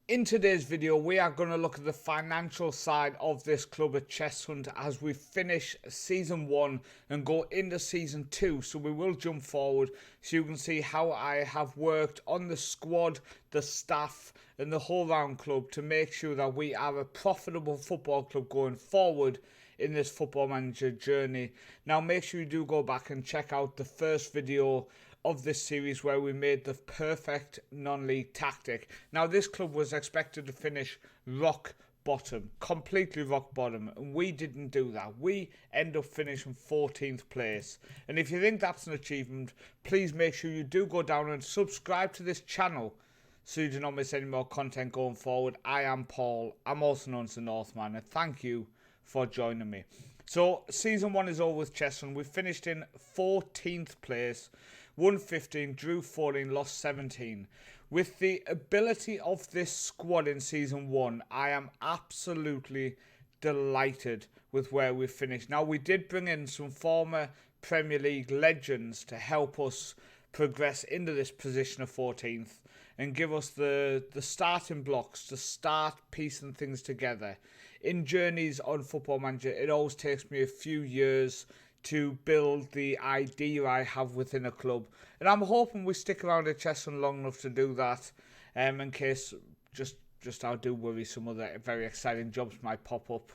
In today's video, we are going to look at the financial side of this club at Chess Hunt as we finish season 1 and go into season 2. So we will jump forward so you can see how I have worked on the squad, the staff and the whole round club to make sure that we are a profitable football club going forward in this Football Manager journey. Now make sure you do go back and check out the first video of this series where we made the perfect non-league tactic. Now this club was expected to finish rock bottom, completely rock bottom, and we didn't do that. We end up finishing 14th place, and if you think that's an achievement, please make sure you do go down and subscribe to this channel so you do not miss any more content going forward. I am Paul, I'm also known as the Northman, and thank you for joining me. So season 1 is over with Chess Hunt. We finished in 14th place, won 15, drew 14, lost 17. With the ability of this squad in season 1, I am absolutely delighted with where we finished. Now, we did bring in some former Premier League legends to help us progress into this position of 14th and give us the starting blocks to start piecing things together. In journeys on Football Manager, it always takes me a few years to build the idea I have within a club, and I'm hoping we stick around at Chess Hunt long enough to do that. In case just I do worry some other very exciting jobs might pop up.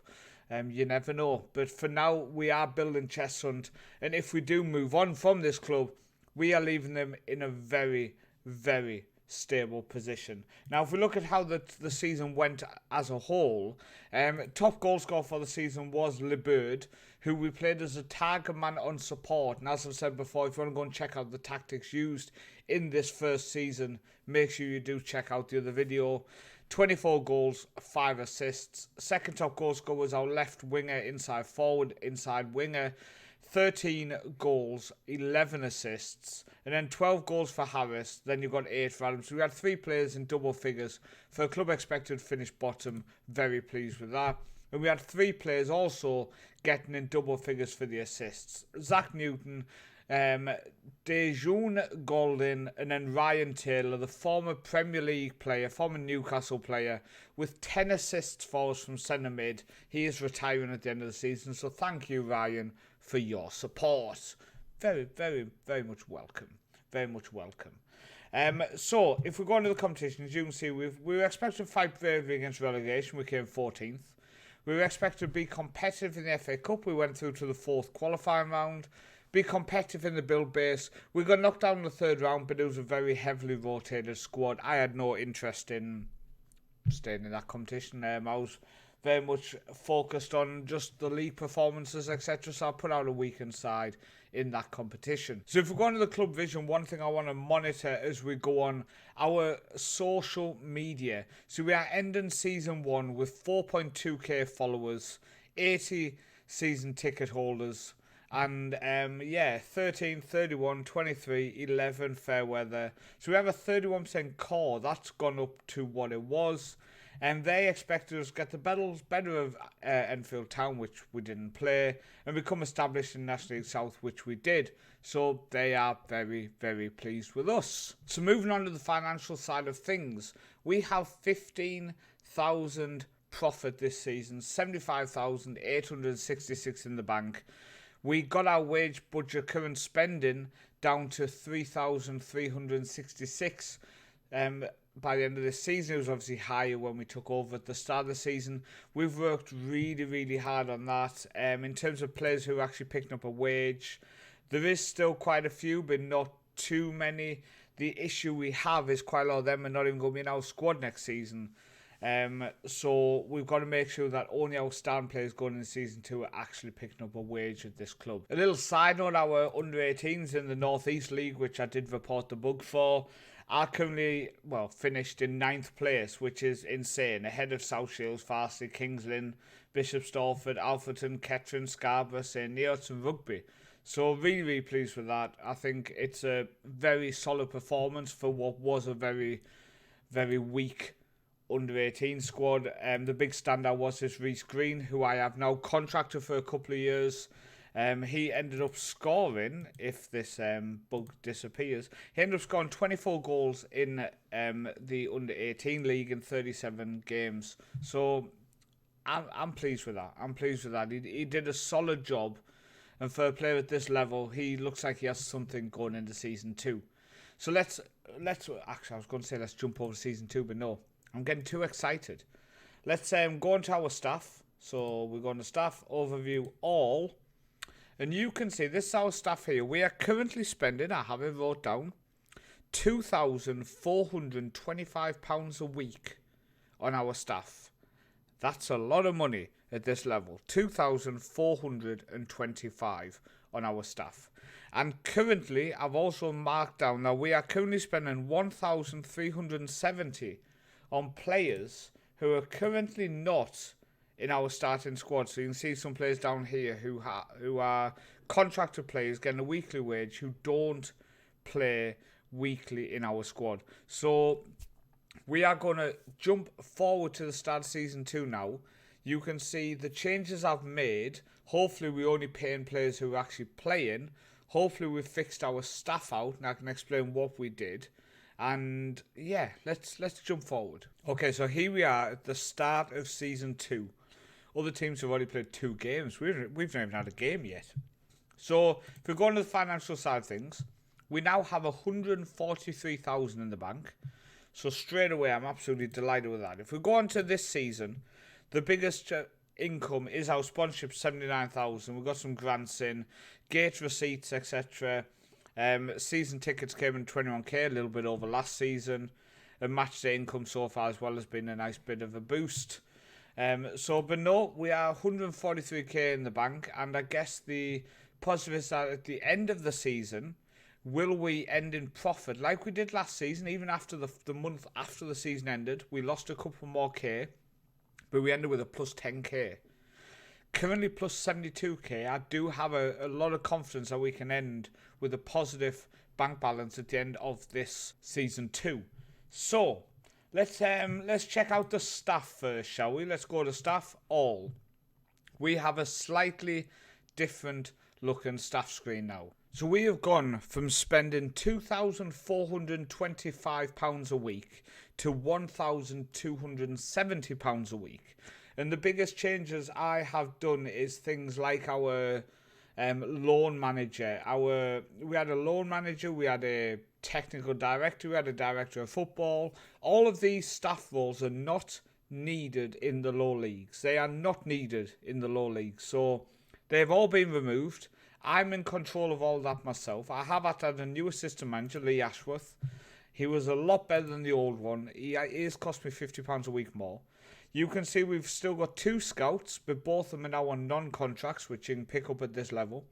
You never know. But for now, we are building Chess Hunt, and if we do move on from this club, we are leaving them in a very, very stable position. Now, if we look at how the season went as a whole, top goal scorer for the season was LeBird, who we played as a target man on support. And as I've said before, if you want to go and check out the tactics used in this first season, make sure you do check out the other video. 24 goals, 5 assists. Second top goal scorer was our left winger, inside forward, inside winger. 13 goals, 11 assists, and then 12 goals for Harris. Then you got 8 for Adams. So we had 3 players in double figures. For a club expected to finish bottom, very pleased with that. And we had 3 players also getting in double figures for the assists. Zach Newton, Dejoun Golden, and then Ryan Taylor, the former Premier League player, former Newcastle player, with 10 assists for us from centre mid. He is retiring at the end of the season, so thank you, Ryan, for your support. Very, very, very much welcome. Very much welcome. So, if we go into the competition, as you can see, we were expected to fight bravely against relegation. We came 14th. We were expected to be competitive in the FA Cup. We went through to the 4th qualifying round. Be competitive in the build base. We got knocked down in the 3rd round, but it was a very heavily rotated squad. I had no interest in staying in that competition. I was very much focused on just the league performances, etc. So I put out a weakened side in that competition. So if we go into the club vision, one thing I want to monitor as we go on our social media. So we are ending season 1 with 4.2k followers, 80 season ticket holders, and 13, 31, 23, 11 fair weather. So we have a 31% core. That's gone up to what it was. And they expected us to get the better of Enfield Town, which we didn't play, and become established in National League South, which we did. So they are very, very pleased with us. So moving on to the financial side of things, we have 15,000 profit this season, 75,866 in the bank. We got our wage budget current spending down to 3,366 by the end of this season. It was obviously higher when we took over at the start of the season. We've worked really, really hard on that. In terms of players who are actually picking up a wage, there is still quite a few, but not too many. The issue we have is quite a lot of them are not even going to be in our squad next season. So we've got to make sure that only our starting players going into season 2 are actually picking up a wage at this club. A little side note, our under-18s in the North East League, which I did report the bug for, are currently, finished in 9th place, which is insane, ahead of South Shields, Farsley, Kings Lynn, Bishop Stortford, Alfreton, Kettering, Scarborough, St Neots and Rugby. So really, really pleased with that. I think it's a very solid performance for what was a very, very weak under-18 squad. The big standout was this Reece Green, who I have now contracted for a couple of years. He ended up scoring, if this bug disappears, he ended up scoring 24 goals in the under-18 league in 37 games. So I'm pleased with that. I'm pleased with that. He did a solid job. And for a player at this level, he looks like he has something going into season 2. So let's actually, I was going to say let's jump over season 2, but no, I'm getting too excited. Let's go into our staff. So we're going to staff, overview, all. And you can see this is our staff here. We are currently spending, I have it wrote down, £2,425 a week on our staff. That's a lot of money at this level. 2,425 on our staff. And currently, I've also marked down, now we are currently spending 1,370 on players who are currently not in our starting squad. So you can see some players down here who are contracted players getting a weekly wage who don't play weekly in our squad. So we are going to jump forward to the start of season 2 now. You can see the changes I've made. Hopefully we're only paying players who are actually playing. Hopefully we've fixed our staff out and I can explain what we did. And yeah, let's jump forward. Okay, so here we are at the start of season 2. Other teams have already played 2 games. We've not even had a game yet. So if we go on to the financial side of things, we now have 143,000 in the bank. So straight away, I'm absolutely delighted with that. If we go on to this season, the biggest income is our sponsorship, 79,000. We've got some grants in, gate receipts, etc. Season tickets came in 21k, a little bit over last season. And match day income so far as well has been a nice bit of a boost. But no, we are 143k in the bank. And I guess the positive is that at the end of the season, will we end in profit like we did last season? Even after the month after the season ended, we lost a couple more K, but we ended with a plus 10k. Currently plus 72k. I do have a lot of confidence that we can end with a positive bank balance at the end of this season 2. So let's check out the staff first, shall we? Let's go to staff all. We have a slightly different looking staff screen now. So we have gone from spending £2,425 a week to £1,270 a week. And the biggest changes I have done is things like our loan manager. We had a loan manager, we had a technical director, we had a director of football. All of these staff roles are not needed in the low leagues. They are not needed in the low leagues. So they've all been removed. I'm in control of all that myself. I have had a new assistant manager, Lee Ashworth. He was a lot better than the old one. He has cost me £50 a week more. You can see we've still got 2 scouts, but both of them are now on non-contracts, which you can pick up at this level.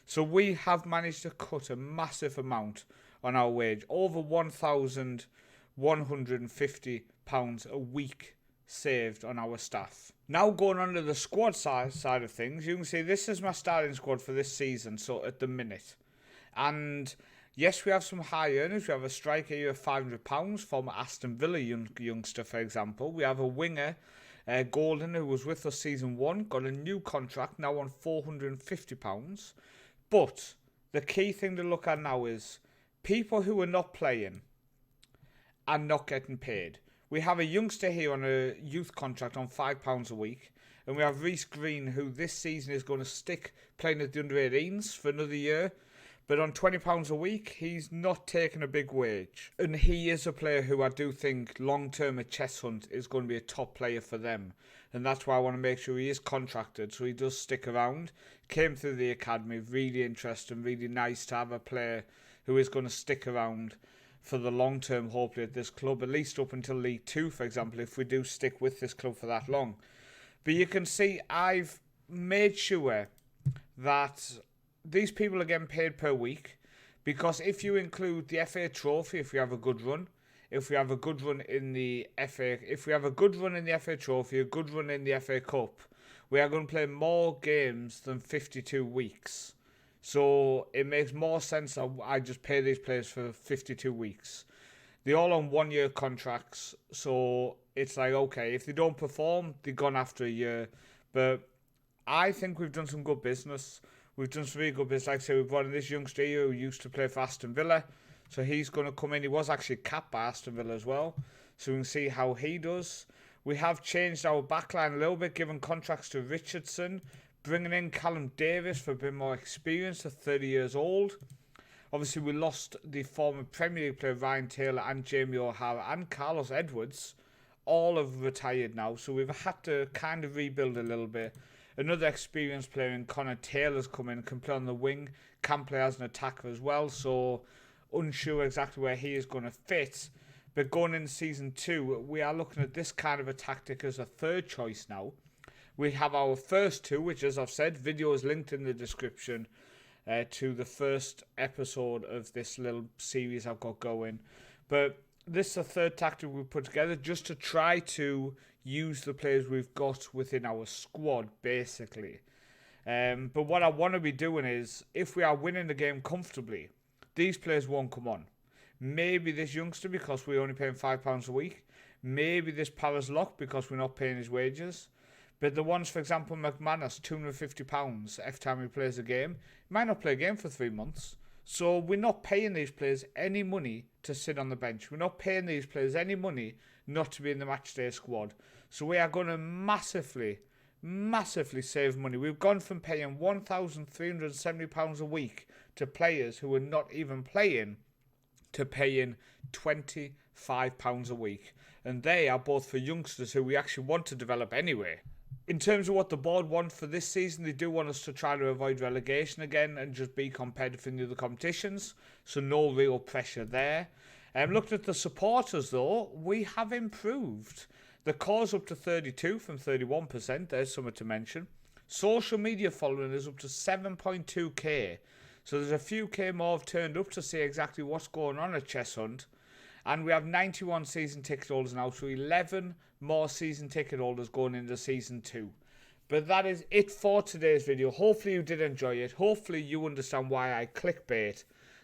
So we have managed to cut a massive amount on our wage, over £1,150 a week saved on our staff. Now going on to the squad side of things, you can see this is my starting squad for this season, so at the minute. And yes, we have some high earners. We have a striker here of £500 from Aston Villa youngster, for example. We have a winger, Golden, who was with us season 1, got a new contract, now on £450. But the key thing to look at now is people who are not playing are not getting paid. We have a youngster here on a youth contract on £5 a week. And we have Reece Green, who this season is going to stick playing at the under-18s for another year. But on £20 a week, he's not taking a big wage. And he is a player who I do think long-term at Chess Hunt is going to be a top player for them. And that's why I want to make sure he is contracted, so he does stick around. Came through the academy, really interesting, really nice to have a player who is going to stick around for the long term, hopefully, at this club, at least up until League 2, for example, if we do stick with this club for that long. But you can see I've made sure that these people are getting paid per week, because if you include the FA Trophy, if we have a good run, if we have a good run in the FA Trophy, a good run in the FA Cup, we are going to play more games than 52 weeks. So it makes more sense that I just pay these players for 52 weeks. They're all on 1-year contracts, so it's like, okay, if they don't perform, they're gone after a year. But I think we've done some good business. we've done some really good bits. Like I say, we've brought in this youngster here who used to play for Aston Villa. So he's going to come in. He was actually capped by Aston Villa as well. So we can see how he does. We have changed our backline a little bit, giving contracts to Richardson, bringing in Callum Davis for a bit more experience at 30 years old. Obviously, we lost the former Premier League player Ryan Taylor and Jamie O'Hara and Carlos Edwards. All have retired now, so we've had to kind of rebuild a little bit. Another experienced player in Connor Taylor's come in, can play on the wing, can play as an attacker as well, so unsure exactly where he is going to fit. But going into season 2, we are looking at this kind of a tactic as a third choice now. We have our first two, which, as I've said, video is linked in the description to the first episode of this little series I've got going. But this is the third tactic we put together just to try to use the players we've got within our squad, basically. But what I want to be doing is, if we are winning the game comfortably, these players won't come on. Maybe this youngster, because we're only paying £5 a week. Maybe this Paris Lock, because we're not paying his wages. But the ones, for example, McManus, £250 every time he plays a game. He might not play a game for 3 months. So we're not paying these players any money to sit on the bench. We're not paying these players any money not to be in the matchday squad. So we are going to massively save money. We've gone from paying £1,370 a week to players who are not even playing to paying £25 a week. And they are both for youngsters who we actually want to develop anyway. In terms of what the board want for this season, they do want us to try to avoid relegation again and just be competitive in the other competitions. So no real pressure there. Looking at the supporters though, we have improved. The core's up to 32 from 31%. There's something to mention. Social media following is up to 7.2k. So there's a few K more have turned up to see exactly what's going on at Chess Hunt. And we have 91 season ticket holders now, so 11 more season ticket holders going into season 2. But that is it for today's video. Hopefully you did enjoy it. Hopefully you understand why I clickbait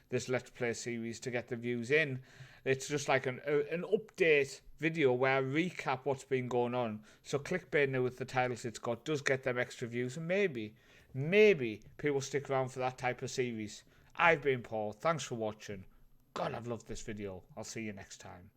this Let's Play series to get the views in. It's just like an update video where I recap what's been going on. So clickbait now with the titles it's got does get them extra views, and maybe people stick around for that type of series. I've been Paul. Thanks for watching. God, I've loved this video. I'll see you next time.